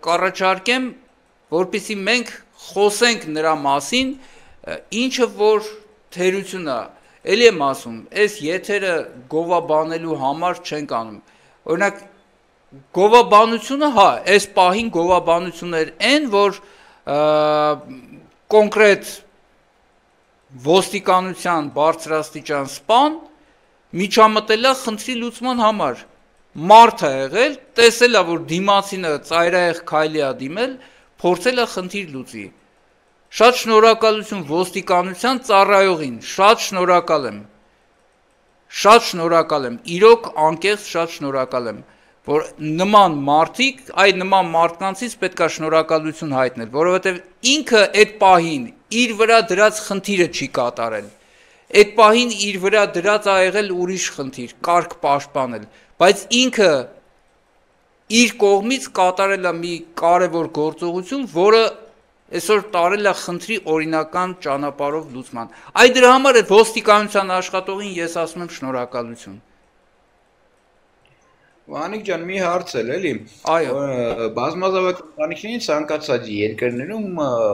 կառաջարկեմ, որպեսզի մենք խոսենք նրա մասին, ինչը որ թերություն է, էլի եմ ասում, այս եթերը գովաբանելու համար չենք անում, օրինակ գովաբանությունը, հա, այս պահին գովաբանություններ են, որ կոնկրետ ոստիկանության բարձրաստիճան սպան միջամտել է խնդրի լուծման համար, մարդ է եղել, տեսել է, որ դիմացինը ծայրահեղ քայլի է դիմել, փորձել է խնդիր լուծի, շատ շնորհակալություն ոստիկանության ծառայողին, շատ շնորհակալ եմ, իրոք անկեղծ շատ շնորհակալ եմ, որ նման մարդիկ, այդ նման մարդկանցից պետք է շնորհակալություն հայտնել, որովհետև ինքը այդ պահին իր վրա դրած խնդիրը չի կատարել, այդ պահին իր վրա դրած ա եղել ուրիշ խնդիր, կարգ պաշտպանել, բայց ինքը իր կողմից կատարել է մի կարևոր գործողություն, որը այսօր տարել է խնդրի օրինական ճանապարհով լուծման, այդ դրա համար այդ ոստիկանության աշխատողին ես ասում եմ շնորհակալություն։ Վանիկ ջան, մի հարց էլ էլի, Այո, բազմազավակ ընտանիքներին ցանկացած երկրներում